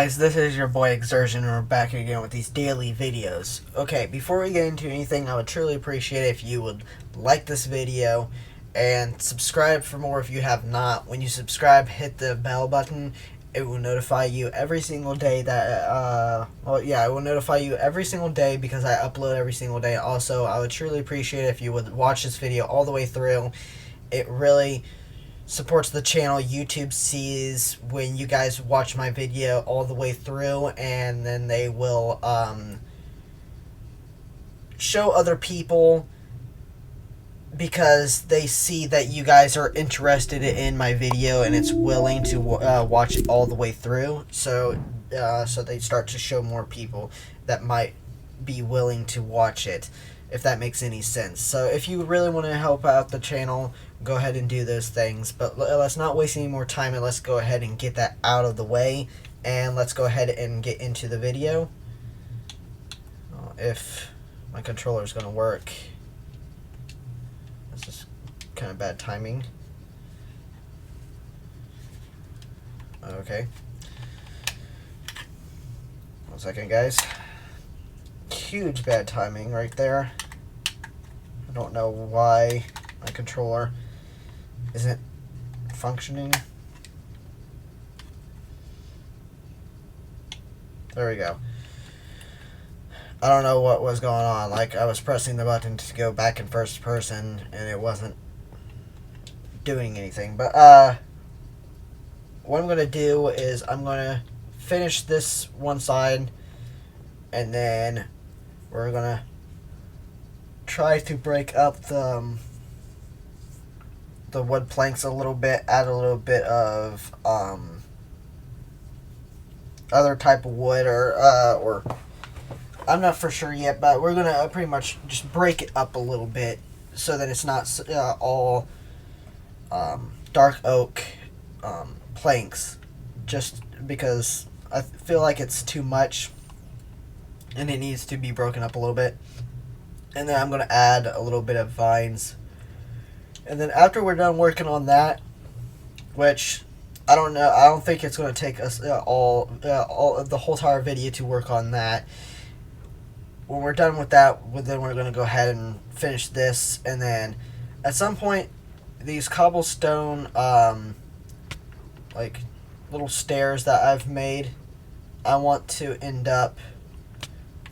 guys, this is your boy Exertion, and we're back again with these daily videos. Okay, before we get into anything, I would truly appreciate it if you would like this video and subscribe for more if you have not. When you subscribe, hit the bell button. It will notify you every single day that, it will notify you every single day because I upload every single day. Also, I would truly appreciate it if you would watch this video all the way through. It really supports the channel. YouTube sees when you guys watch my video all the way through, and then they will show other people because they see that you guys are interested in my video and it's willing to watch it all the way through. So they start to show more people that might be willing to watch it, if that makes any sense. So if you really want to help out the channel, go ahead and do those things. But let's not waste any more time, and let's go ahead and get that out of the way. And let's go ahead and get into the video. If my controller is going to work. This is kind of bad timing. Okay. 1 second, guys. Huge bad timing right there. I don't know why my controller isn't functioning. There we go. I don't know what was going on. Like, I was pressing the button to go back in first person and it wasn't doing anything. But what I'm going to do is I'm going to finish this one side, and then we're going to try to break up the wood planks a little bit, add a little bit of other type of wood, or I'm not for sure yet, but we're gonna pretty much just break it up a little bit so that it's not all dark oak planks, just because I feel like it's too much and it needs to be broken up a little bit. And then I'm gonna add a little bit of vines. And then after we're done working on that, which I don't know, I don't think it's going to take us all of the whole entire video to work on that. When we're done with that, then we're going to go ahead and finish this. And then at some point, these cobblestone, like little stairs that I've made, I want to end up,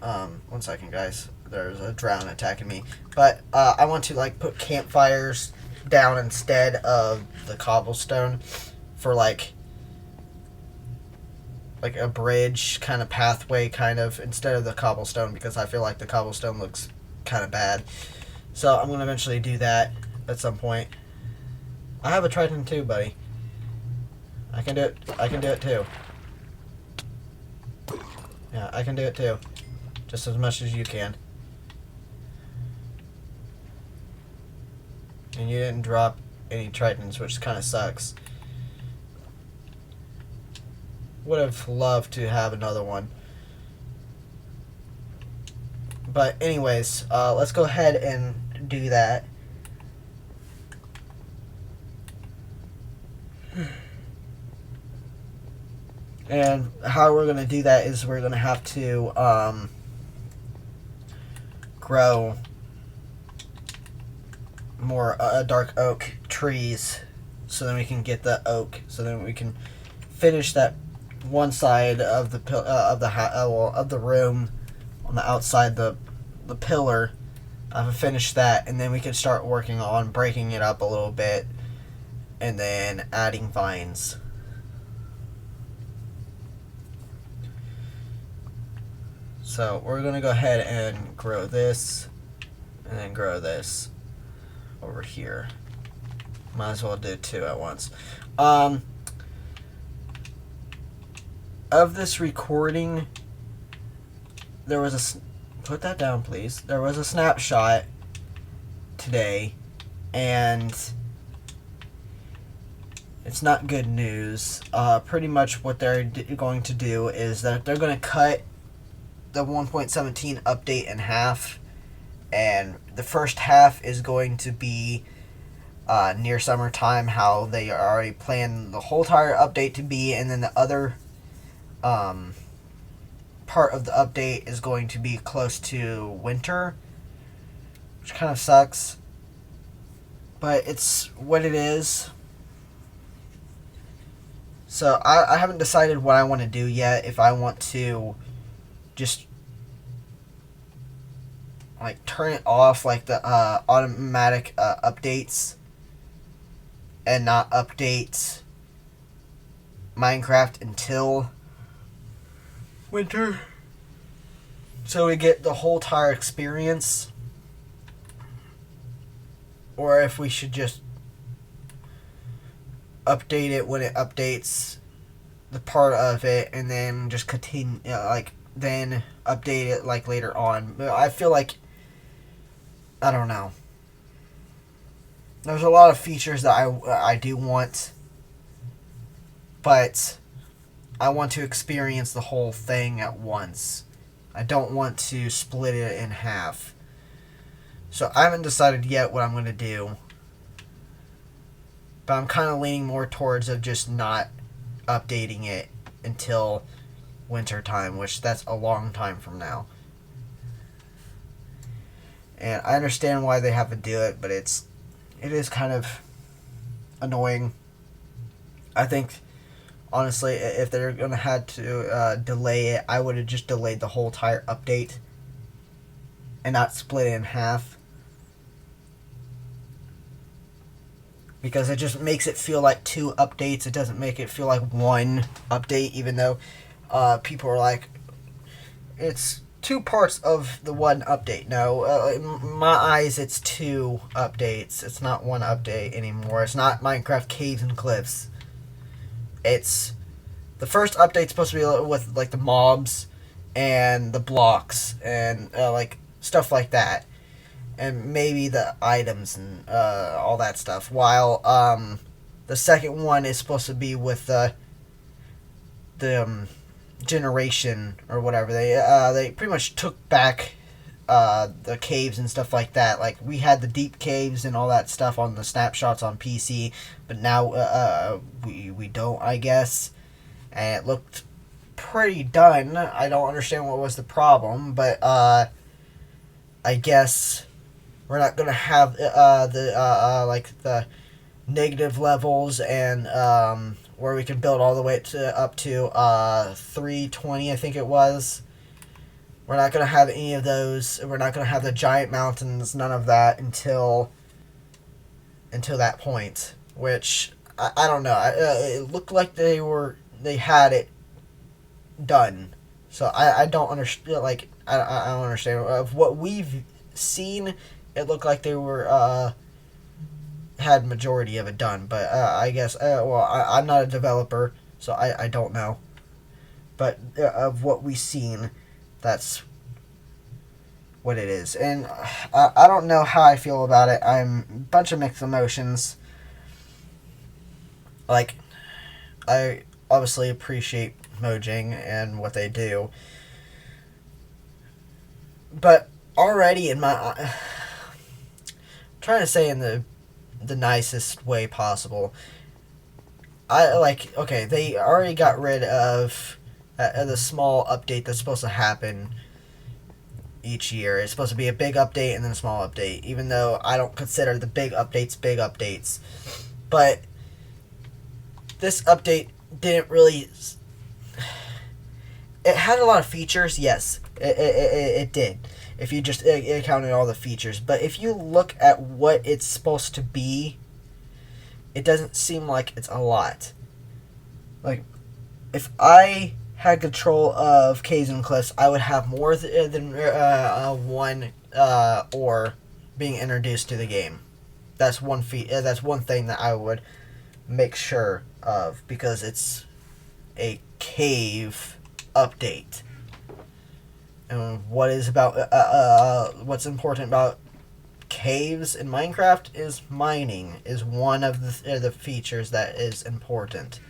1 second, guys. There's a drown attacking me. But I want to like put campfires down instead of the cobblestone for like a bridge kind of pathway, kind of, instead of the cobblestone, because I feel like the cobblestone looks kind of bad. So I'm going to eventually do that at some point. I have a trident too, buddy. I can do it. I can do it too. Yeah, I can do it too. Just as much as you can. And you didn't drop any tritons, which kind of sucks. Would have loved to have another one. But anyways, let's go ahead and do that. And how we're going to do that is we're going to have to grow more dark oak trees, so then we can get the oak, so then we can finish that one side of the room on the outside, the pillar. I've finished that, and then we can start working on breaking it up a little bit and then adding vines. So we're gonna go ahead and grow this and then grow this over here. Might as well do two at once. Of this recording, there was put that down, please. There was a snapshot today, and it's not good news. Pretty much what they're going to do is that they're going to cut the 1.17 update in half, and the first half is going to be near summertime, how they already planned the whole entire update to be, and then the other um, part of the update is going to be close to winter, which kind of sucks. But it's what it is. So I haven't decided what I want to do yet. If I want to just like turn it off, like the automatic updates, and not update Minecraft until winter, so we get the whole entire experience, or if we should just update it when it updates the part of it, and then just continue, then update it like later on. But I feel like, I don't know. There's a lot of features that I do want, but I want to experience the whole thing at once. I don't want to split it in half. So I haven't decided yet what I'm going to do. But I'm kind of leaning more towards of just not updating it until winter time, which that's a long time from now. And I understand why they have to do it, but it is kind of annoying. I think, honestly, if they're going to have to delay it, I would have just delayed the whole entire update and not split it in half. Because it just makes it feel like 2 updates. It doesn't make it feel like 1 update, even though people are like, it's 2 parts of the 1 update. No, in my eyes, it's 2 updates. It's not 1 update anymore. It's not Minecraft Caves and Cliffs. It's the first update's supposed to be with like the mobs and the blocks and like stuff like that, and maybe the items and all that stuff. While the second one is supposed to be with the generation or whatever. They pretty much took back the caves and stuff like that. Like, we had the deep caves and all that stuff on the snapshots on PC, but now we don't, I guess. And it looked pretty done. I don't understand what was the problem, but I guess we're not gonna have the negative levels and where we can build all the way up to 320, I think it was. We're not going to have any of those. We're not going to have the giant mountains, none of that until that point, which I don't know. It looked like they had it done. So I don't understand. Like, I don't understand. Of what we've seen, it looked like they were had majority of it done. But I guess I'm not a developer, so I don't know. But of what we've seen, that's what it is. And I don't know how I feel about it. I'm a bunch of mixed emotions. Like, I obviously appreciate Mojang and what they do. But already in my... I'm trying to say in the nicest way possible. Okay, they already got rid of the small update that's supposed to happen each year. It's supposed to be a big update and then a small update, even though I don't consider the big updates. But this update didn't really... It had a lot of features, yes. It did. If you just counted all the features. But if you look at what it's supposed to be, it doesn't seem like it's a lot. Like, if I had control of Caves and Cliffs, I would have more than one ore being introduced to the game. That's one thing that I would make sure of, because it's a cave update. And what's important about caves in Minecraft is mining is one of the features that is important.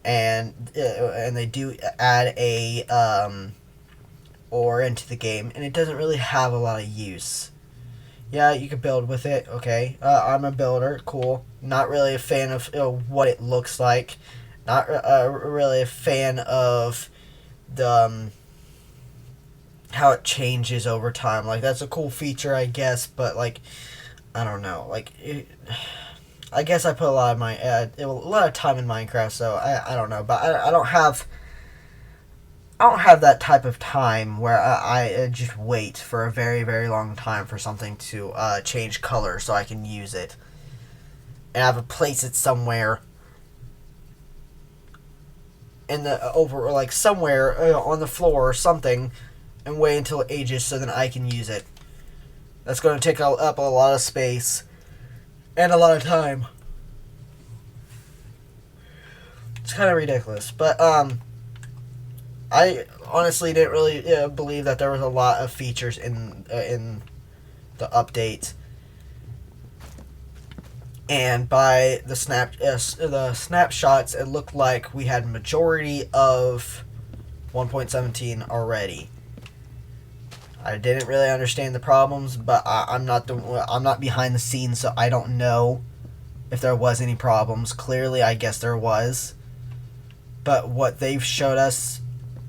And they do add a ore into the game, and it doesn't really have a lot of use. Yeah, you can build with it, okay. I'm a builder, cool. Not really a fan of what it looks like. Not really a fan of the how it changes over time. Like that's a cool feature, I guess, but like I don't know. I guess I put a lot of time in Minecraft, so I don't know. But I don't have that type of time where I just wait for a very very long time for something to change color so I can use it, and I have to place it somewhere in the over like somewhere on the floor or something, and wait until it ages so then I can use it. That's going to take up a lot of space and a lot of time. It's kind of ridiculous, but I honestly didn't really believe that there was a lot of features in the update. And by the snapshots, it looked like we had majority of 1.17 already. I didn't really understand the problems, but I'm not behind the scenes, so I don't know if there was any problems. Clearly, I guess there was, but what they've showed us,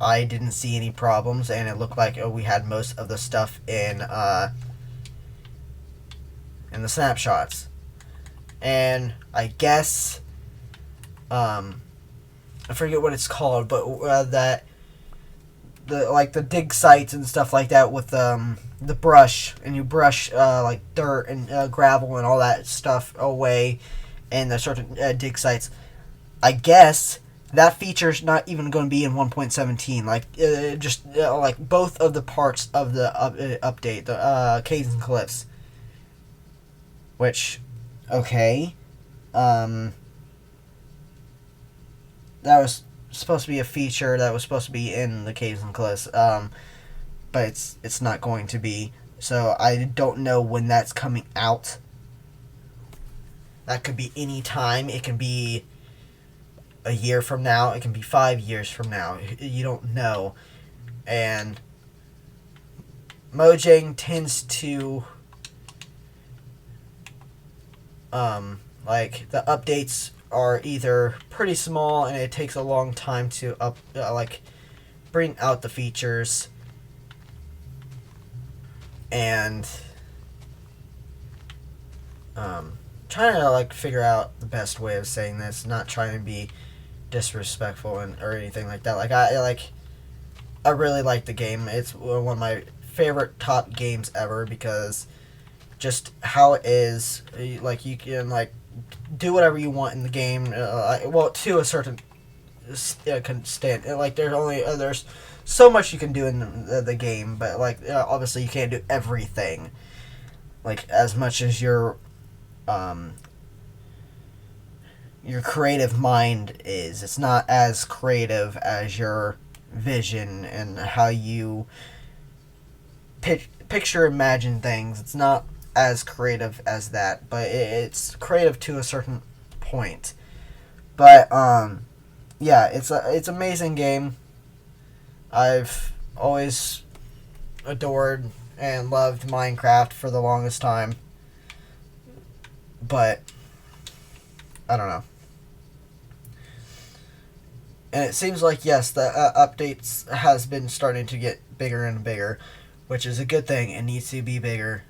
I didn't see any problems, and it looked like we had most of the stuff in the snapshots. And I guess I forget what it's called, but that the dig sites and stuff like that with the brush, and you brush like dirt and gravel and all that stuff away, and the certain dig sites. I guess that feature's not even going to be in 1.17. Like just like both of the parts of the update, the caves and cliffs, which. Okay. That was supposed to be a feature that was supposed to be in the Caves and Cliffs, but it's not going to be. So I don't know when that's coming out. That could be any time. It can be a year from now. It can be 5 years from now. You don't know. And Mojang tends to like the updates are either pretty small and it takes a long time to bring out the features, and trying to like figure out the best way of saying this, not trying to be disrespectful or anything like that. I really like the game. It's one of my favorite top games ever because just how it is, like you can like do whatever you want in the game. Well, to a certain extent, like there's so much you can do in the game, but like obviously you can't do everything. Like as much as your creative mind is, it's not as creative as your vision and how you picture imagine things. It's not as creative as that, but it's creative to a certain point. But yeah, it's amazing game. I've always adored and loved Minecraft for the longest time, but I don't know. And it seems like yes, the updates has been starting to get bigger and bigger, which is a good thing. It needs to be bigger.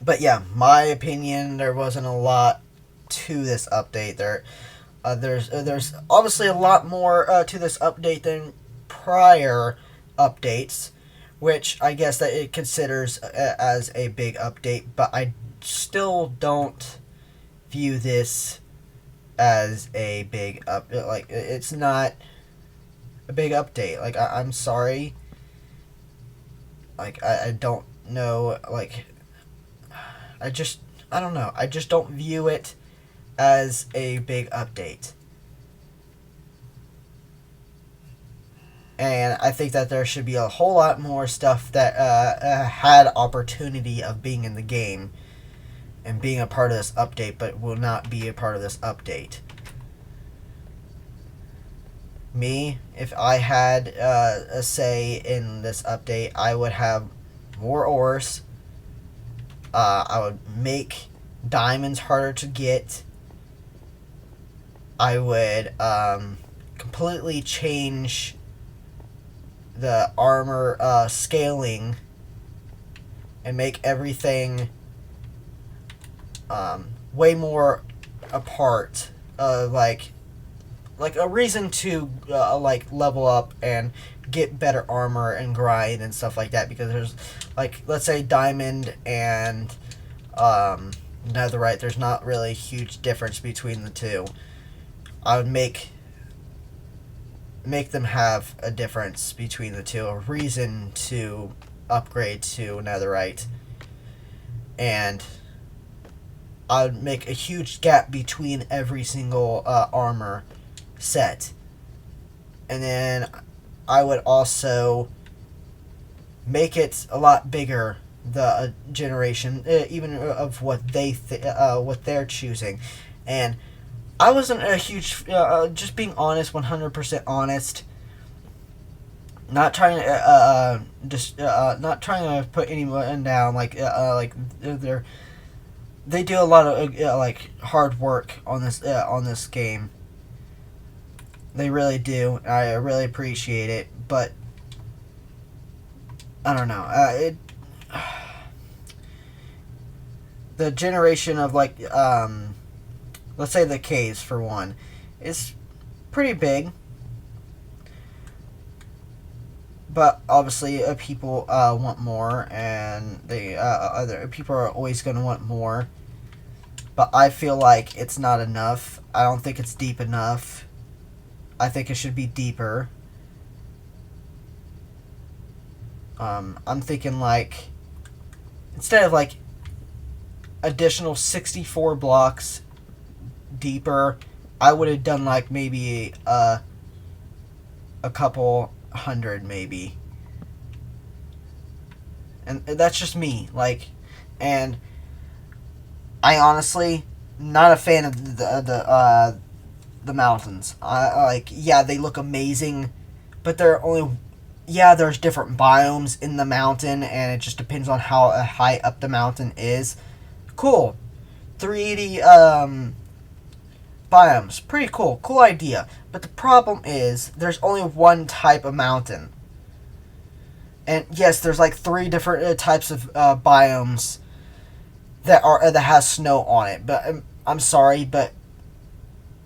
But yeah, my opinion, there wasn't a lot to this update. There's obviously a lot more to this update than prior updates, which I guess that it considers as a big update. But I still don't view this as a big like it's not a big update. Like I'm sorry. Like I don't know. Like I don't know. I just don't view it as a big update. And I think that there should be a whole lot more stuff that had opportunity of being in the game and being a part of this update, but will not be a part of this update. Me, if I had a say in this update, I would have more ores. I would make diamonds harder to get. I would completely change the armor scaling and make everything way more apart. Like a reason to like level up and get better armor and grind and stuff like that, because there's like, let's say diamond and netherite, there's not really a huge difference between the two. I would make them have a difference between the two, a reason to upgrade to netherite, and I would make a huge gap between every single armor set. And then I would also make it a lot bigger, the generation, even of what what they're choosing. And I wasn't a huge, just being honest, 100% honest. Not trying to, not trying to put anyone down. Like they do a lot of like hard work on this game. They really do. I really appreciate it, but I don't know. The generation of like let's say the caves for one is pretty big, but obviously people want more, and they other people are always going to want more. But I feel like it's not enough. I don't think it's deep enough. I think it should be deeper. I'm thinking like, instead of like additional 64 blocks deeper, I would have done like maybe a couple hundred maybe. And that's just me. Like, and I honestly not a fan of the mountains. I like, yeah, they look amazing, but they're only, yeah, there's different biomes in the mountain, and it just depends on how high up the mountain is. Cool. 3D biomes, pretty cool. Cool idea. But the problem is there's only one type of mountain. And yes, there's like 3 different types of biomes that has snow on it. But I'm sorry, but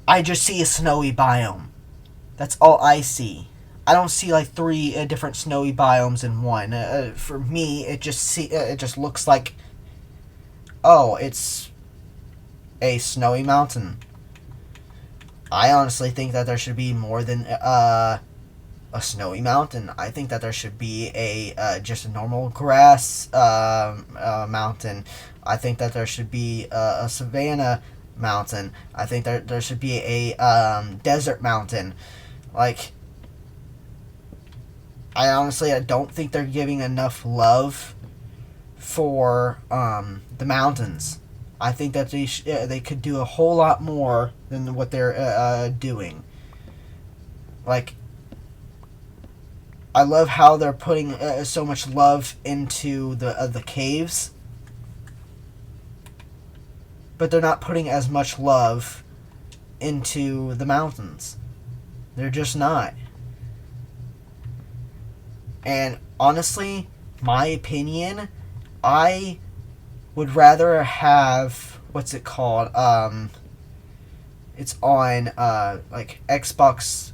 I just see a snowy biome. That's all I see. I don't see like 3 different snowy biomes in one. For me, it just looks like, oh, it's a snowy mountain. I honestly think that there should be more than a snowy mountain. I think that there should be just a normal grass mountain. I think that there should be a savanna mountain. I think there should be a desert mountain. Like, I don't think they're giving enough love for the mountains. I think that they could do a whole lot more than what they're doing. Like, I love how they're putting so much love into the caves, but they're not putting as much love into the mountains. They're just not. And honestly, my opinion, I would rather have, what's it called? It's on like Xbox,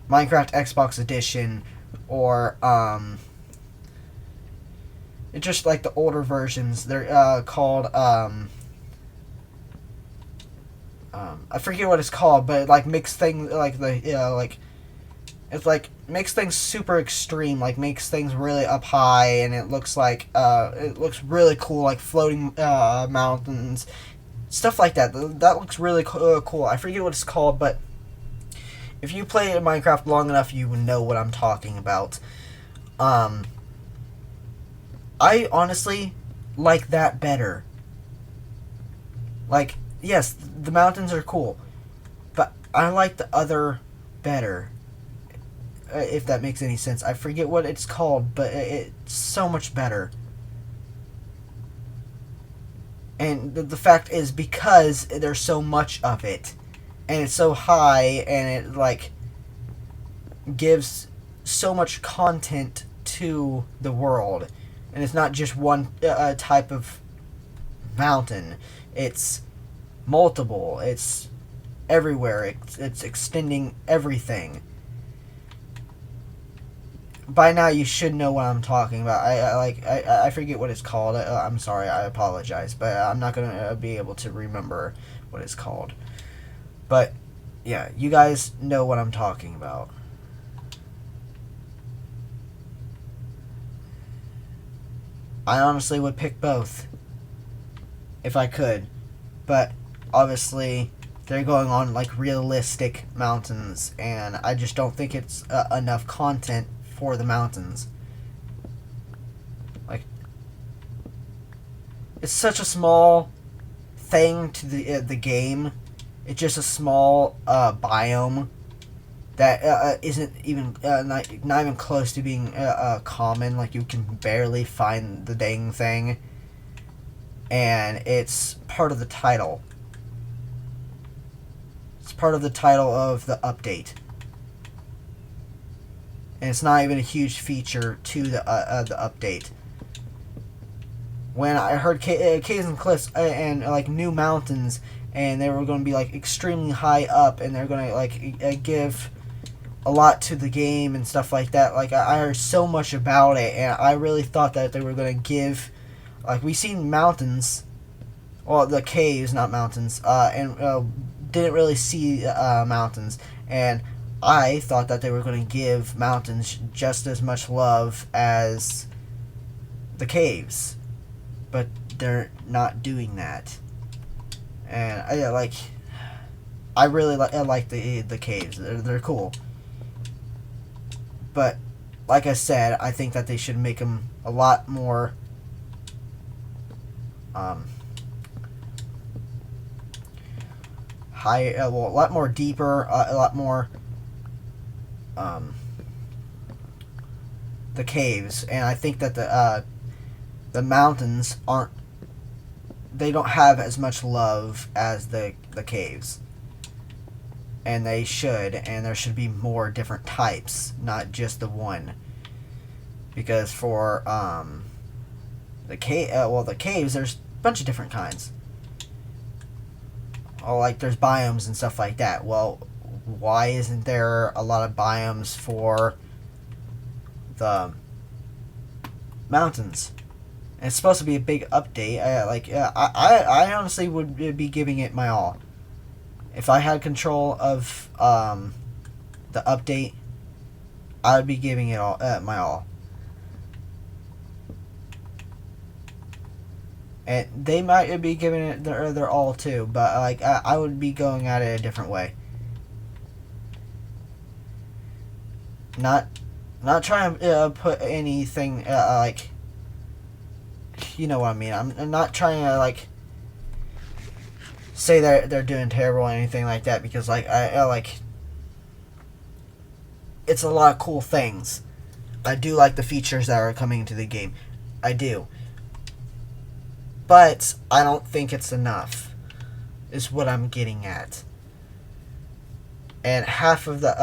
Minecraft Xbox Edition, or it's just like the older versions. They're called I forget what it's called, but it like makes things like like, it's like makes things super extreme, like makes things really up high, and it looks like it looks really cool, like floating mountains, stuff like that. That looks really cool. I forget what it's called, but if you play Minecraft long enough, you know what I'm talking about. I honestly like that better. Like, yes, the mountains are cool, but I like the other better. If that makes any sense. I forget what it's called, but it's so much better. And the fact is, because there's so much of it, and it's so high, and it like gives so much content to the world, and it's not just one type of mountain. It's multiple. It's everywhere. It's extending everything. By now, you should know what I'm talking about. I forget what it's called. I'm sorry. I apologize, but I'm not gonna be able to remember what it's called. But yeah, you guys know what I'm talking about. I honestly would pick both if I could, but obviously they're going on like realistic mountains, and I just don't think it's enough content for the mountains. Like, it's such a small thing to the game. It's just a small biome that isn't even not even close to being common. Like, you can barely find the dang thing, and it's part of the title. It's part of the title of the update, and it's not even a huge feature to the update. When I heard Caves and Cliffs and like new mountains, and they were going to be like extremely high up, and they're going to like give a lot to the game and stuff like that. Like, I heard so much about it, and I really thought that they were going to give, like, we seen mountains, well, the caves, not mountains, and didn't really see mountains, and I thought that they were going to give mountains just as much love as the caves, but they're not doing that. And I really like the caves. They're cool. But like I said, I think that they should make them a lot more high, a lot more deeper, a lot more the caves, and I think that the mountains aren't, they don't have as much love as the caves, and they should, and there should be more different types, not just the one, because for the caves, there's a bunch of different kinds. Oh, like there's biomes and stuff like that. Well, why isn't there a lot of biomes for the mountains? And it's supposed to be a big update. I honestly would be giving it my all. If I had control of the update, I would be giving it all my all. And they might be giving it their all too, but like I would be going at it a different way. Not trying to put anything like, you know what I mean. I'm not trying to like say they're doing terrible or anything like that, because like I like, it's a lot of cool things. I do like the features that are coming into the game. I do. But I don't think it's enough, is what I'm getting at. And half of the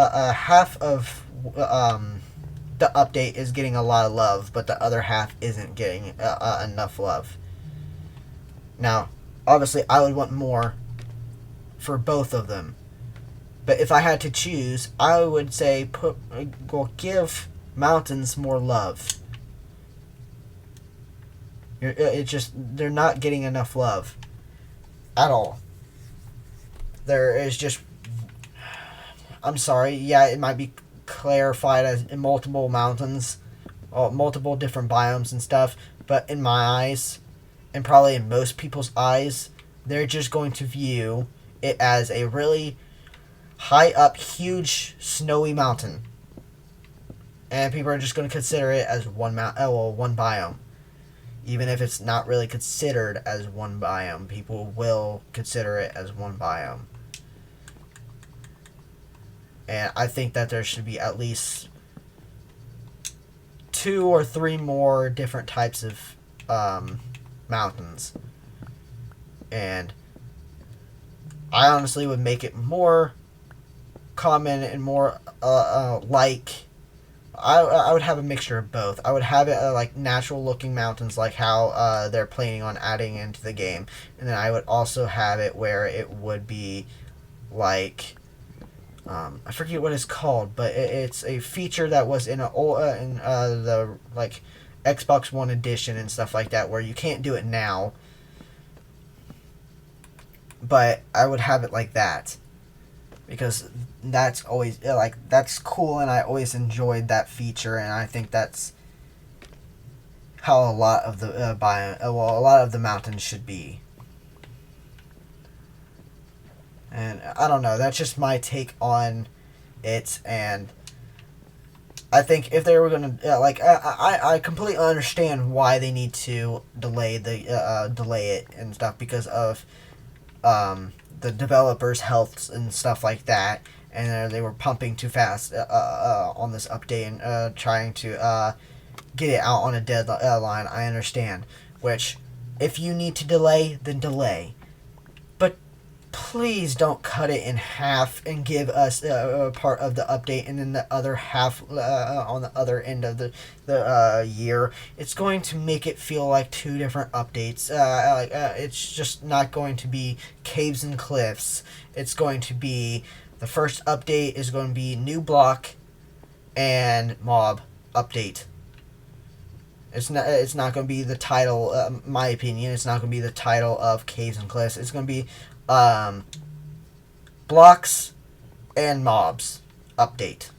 update is getting a lot of love, but the other half isn't getting enough love. Now, obviously, I would want more for both of them. But if I had to choose, I would say give mountains more love. It's just, they're not getting enough love at all. There is just, I'm sorry, yeah, it might be clarified as in multiple mountains, or multiple different biomes and stuff, but in my eyes, and probably in most people's eyes, they're just going to view it as a really high up, huge, snowy mountain. And people are just going to consider it as one biome. Even if it's not really considered as one biome, people will consider it as one biome. And I think that there should be at least 2 or 3 more different types of mountains. And I honestly would make it more common and more I would have a mixture of both. I would have it like natural looking mountains, like how they're planning on adding into the game, and then I would also have it where it would be like I forget what it's called, but it's a feature that was in the like Xbox One edition and stuff like that, where you can't do it now. But I would have it like that, because that's always that's cool, and I always enjoyed that feature, and I think that's how a lot of the a lot of the mountains should be. And I don't know, that's just my take on it. And I think if they were gonna I completely understand why they need to delay it and stuff, because of the developers' health and stuff like that, and they were pumping too fast on this update and trying to get it out on a deadline. I understand. Which, if you need to delay, then delay. But please don't cut it in half and give us a part of the update and then the other half on the other end of the year. It's going to make it feel like two different updates. It's just not going to be Caves and Cliffs. It's going to be, the first update is going to be new block and mob update. It's not going to be the title, my opinion. It's not going to be the title of Caves and Cliffs. It's going to be blocks and mobs update.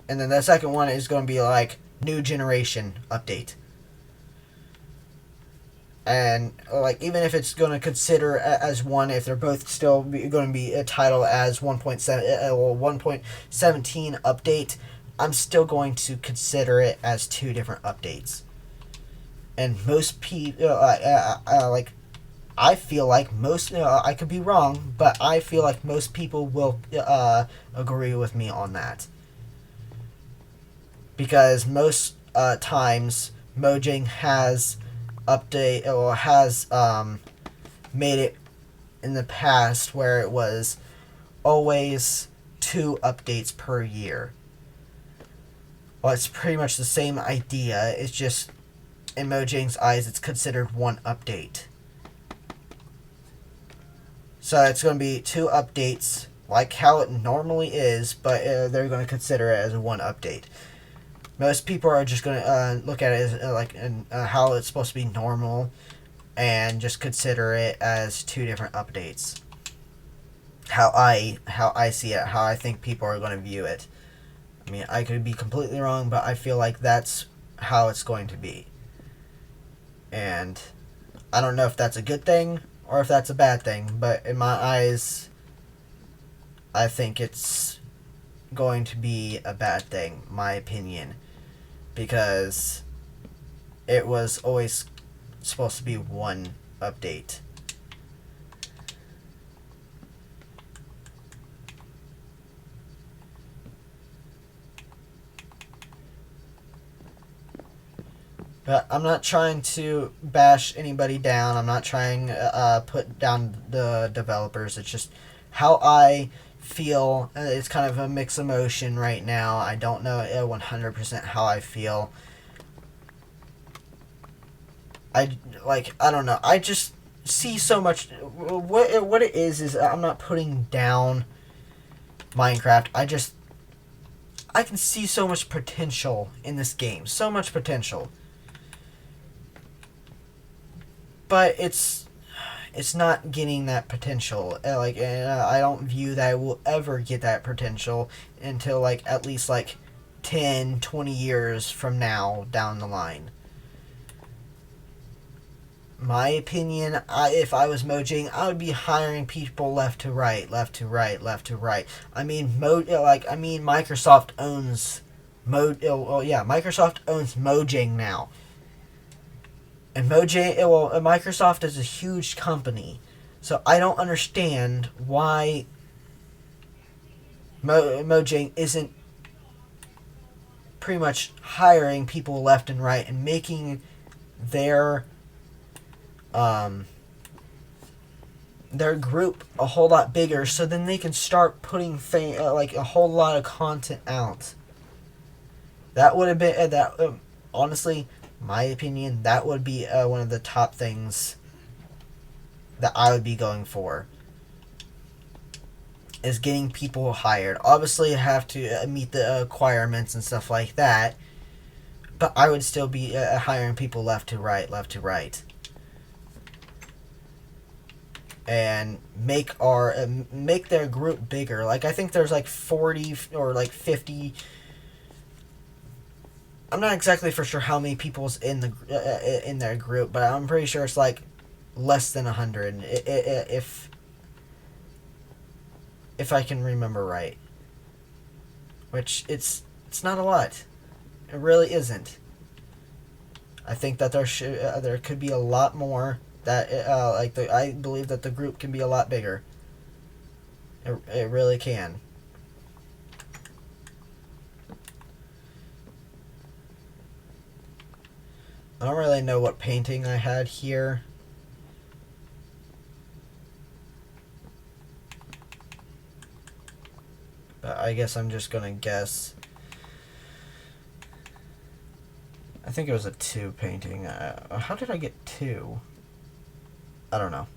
And then the second one is going to be like new generation update. And like, even if it's going to consider as one, if they're both still going to be a title as 1.17 update, I'm still going to consider it as two different updates. And most people I feel like most, I could be wrong, but I feel like most people will agree with me on that. Because most times, Mojang has made it in the past where it was always 2 updates per year. Well, it's pretty much the same idea. It's just, in Mojang's eyes, it's considered 1 update. So it's going to be 2 updates, like how it normally is, but they're going to consider it as 1 update. Most people are just going to look at it as how it's supposed to be normal, and just consider it as 2 different updates. How I see it, how I think people are going to view it. I mean, I could be completely wrong, but I feel like that's how it's going to be. And I don't know if that's a good thing or if that's a bad thing, but in my eyes, I think it's going to be a bad thing, my opinion, because it was always supposed to be 1 update. But I'm not trying to bash anybody down. I'm not trying to put down the developers. It's just how I feel. It's kind of a mixed emotion right now. I don't know 100% how I feel. I don't know. I just see so much. What it is I'm not putting down Minecraft. I can see so much potential in this game. So much potential. But it's not getting that potential. I don't view that I will ever get that potential until at least 10, 20 years from now down the line. My opinion, if I was Mojang, I would be hiring people left to right, left to right, left to right. I mean, Microsoft owns Microsoft owns Mojang now. And Microsoft is a huge company, so I don't understand why Mojang isn't pretty much hiring people left and right and making their their group a whole lot bigger, so then they can start putting like a whole lot of content out. That would have been honestly, my opinion, that would be one of the top things that I would be going for, is getting people hired. Obviously, you have to meet the requirements and stuff like that, but I would still be hiring people left to right, and make their group bigger. Like, I think there's like 40 or like 50. I'm not exactly for sure how many people's in their group, but I'm pretty sure it's like less than 100, if I can remember right. Which it's not a lot. It really isn't. I think that there could be a lot more. That I believe that the group can be a lot bigger. It really can. I don't really know what painting I had here. But I guess I'm just gonna guess. I think it was a 2 painting. How did I get 2? I don't know.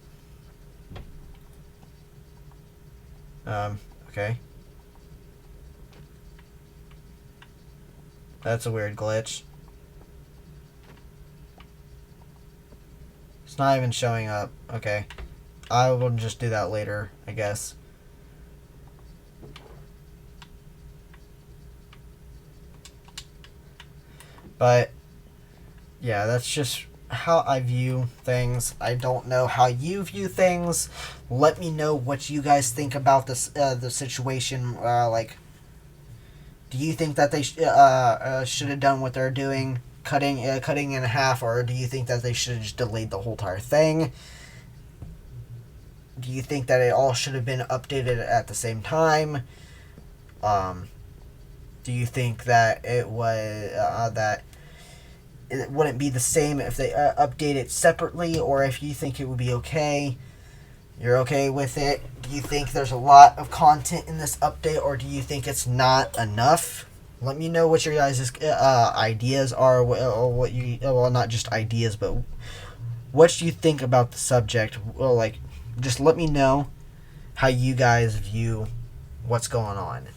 Okay. That's a weird glitch. It's not even showing up. Okay. I will just do that later, I guess. But, yeah, that's just how I view things. I don't know how you view things. Let me know what you guys think about this, the situation. Like, do you think that they should have done what they're doing, cutting in half, or do you think that they should have just delayed the whole entire thing? Do you think that it all should have been updated at the same time? Do you think that it was that it wouldn't be the same if they update it separately, or if you think it would be okay? You're okay with it? Do you think there's a lot of content in this update, or do you think it's not enough? Let me know what your guys' ideas are, or what you, well, not just ideas, but what you think about the subject. Well, like, just let me know how you guys view what's going on.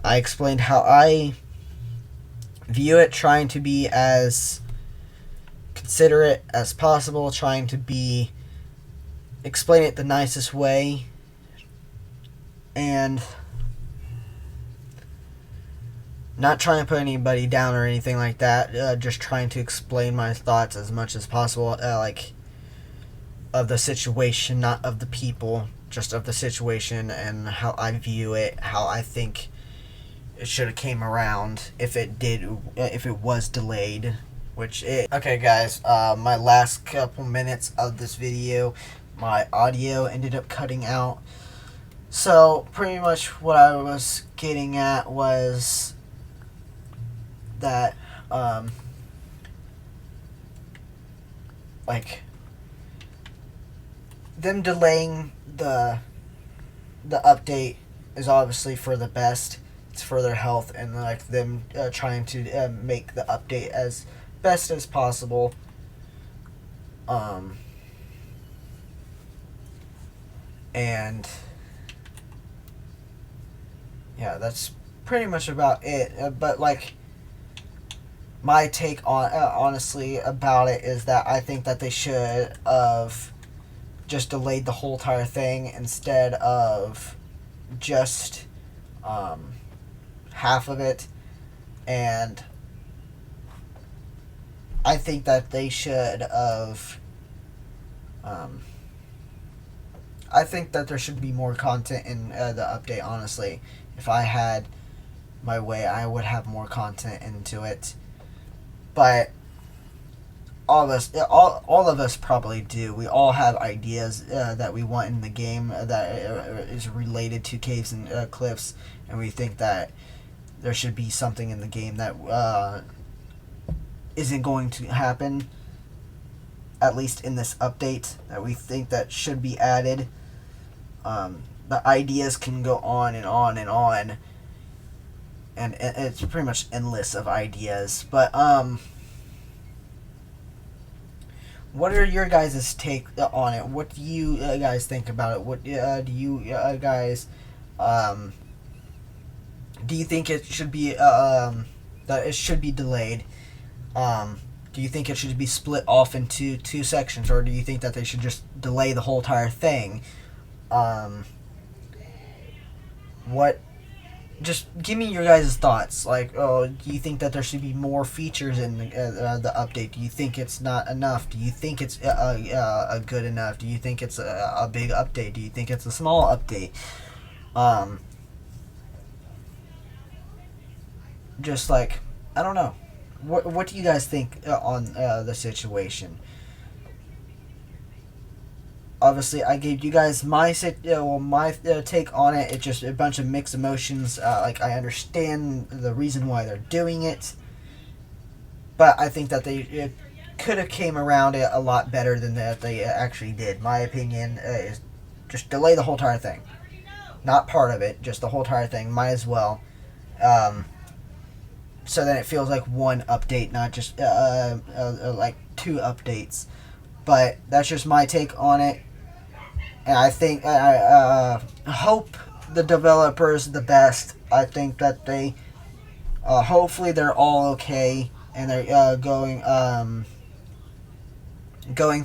I explained how I view it, trying to be as considerate as possible, trying to explain it the nicest way, and not trying to put anybody down or anything like that. Just trying to explain my thoughts as much as possible, like, of the situation, not of the people, just of the situation and how I view it, how I think it should have came around if it was delayed, which it. Okay, guys, my last couple minutes of this video, my audio ended up cutting out. So pretty much what I was getting at was that, like, them delaying the update is obviously for the best. It's for their health, and like them trying to make the update as best as possible. And yeah, that's pretty much about it. But like, my take on honestly about it is that I think that they should have just delayed the whole entire thing instead of just half of it. And I think that they should have I think that there should be more content in the update, honestly. If I had my way, I would have more content into it. But all of us probably do. We all have ideas that we want in the game that is related to caves and cliffs, and we think that there should be something in the game that isn't going to happen. at least in this update, that we think that should be added. The ideas can go on and on and on, and it's pretty much endless of ideas. But what are your guys' take on it? What do you guys think about it? What do you guys do you think it should be that it should be delayed? Do you think it should be split off into 2 sections, or do you think that they should just delay the whole entire thing? What? Just give me your guys' thoughts. Like, oh, do you think that there should be more features in the update? Do you think it's not enough? Do you think it's good enough? Do you think it's a big update? Do you think it's a small update? Just like, I don't know. What do you guys think on the situation? Obviously, I gave you guys my take on it. It's just a bunch of mixed emotions. Like, I understand the reason why they're doing it, but I think that they could have came around it a lot better than that they actually did. My opinion is just delay the whole entire thing, not part of it, just the whole entire thing. Might as well, so then it feels like one update, not just like 2 updates. But that's just my take on it. And I think I hope the developers the best. I think that they hopefully they're all okay, and they're going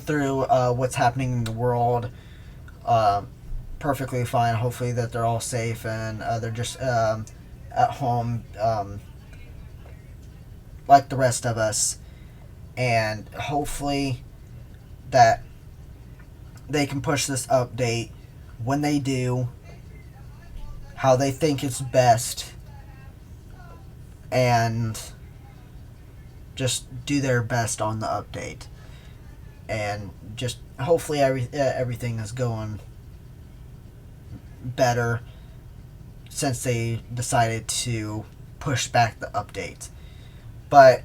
through what's happening in the world perfectly fine. Hopefully that they're all safe, and they're just at home like the rest of us, and hopefully that they can push this update when they do, how they think it's best, and just do their best on the update. And just hopefully everything is going better since they decided to push back the update. But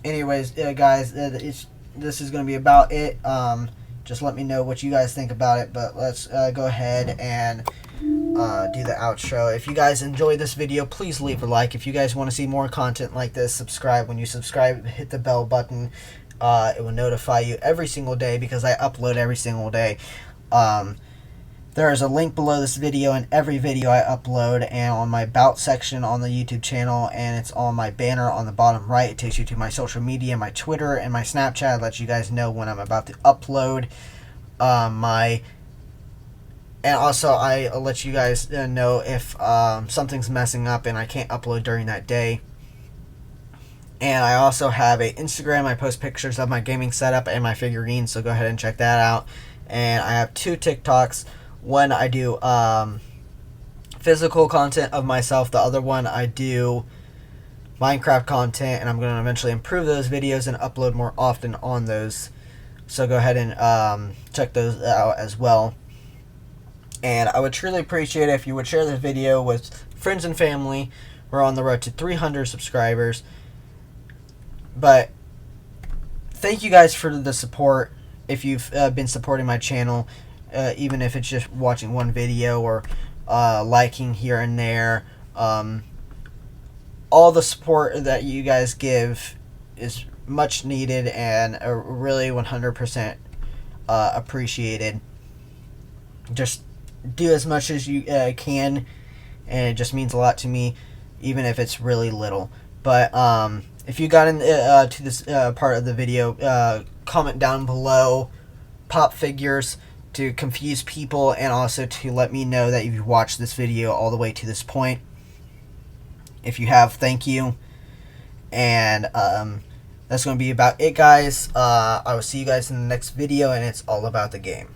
anyways, guys, this is going to be about it. Just let me know what you guys think about it. But let's go ahead and do the outro. If you guys enjoyed this video, please leave a like. If you guys want to see more content like this, subscribe. When you subscribe, hit the bell button. It will notify you every single day, because I upload every single day. There is a link below this video and every video I upload, and on my About section on the YouTube channel, and it's on my banner on the bottom right. It takes you to my social media, my Twitter, and my Snapchat. It lets you guys know when I'm about to upload and also I'll let you guys know if something's messing up and I can't upload during that day. And I also have an Instagram. I post pictures of my gaming setup and my figurines, so go ahead and check that out. And I have 2 TikToks. One I do physical content of myself. The other one I do Minecraft content, and I'm going to eventually improve those videos and upload more often on those. So go ahead and check those out as well. And I would truly appreciate it if you would share this video with friends and family. We're on the road to 300 subscribers. But thank you guys for the support. If you've been supporting my channel, even if it's just watching one video or liking here and there, all the support that you guys give is much needed and really 100% appreciated. Just do as much as you can, and it just means a lot to me, even if it's really little. But if you got into this part of the video, comment down below pop figures to confuse people, and also to let me know that you've watched this video all the way to this point. If you have, thank you. And that's going to be about it, guys. I will see you guys in the next video, and it's all about the game.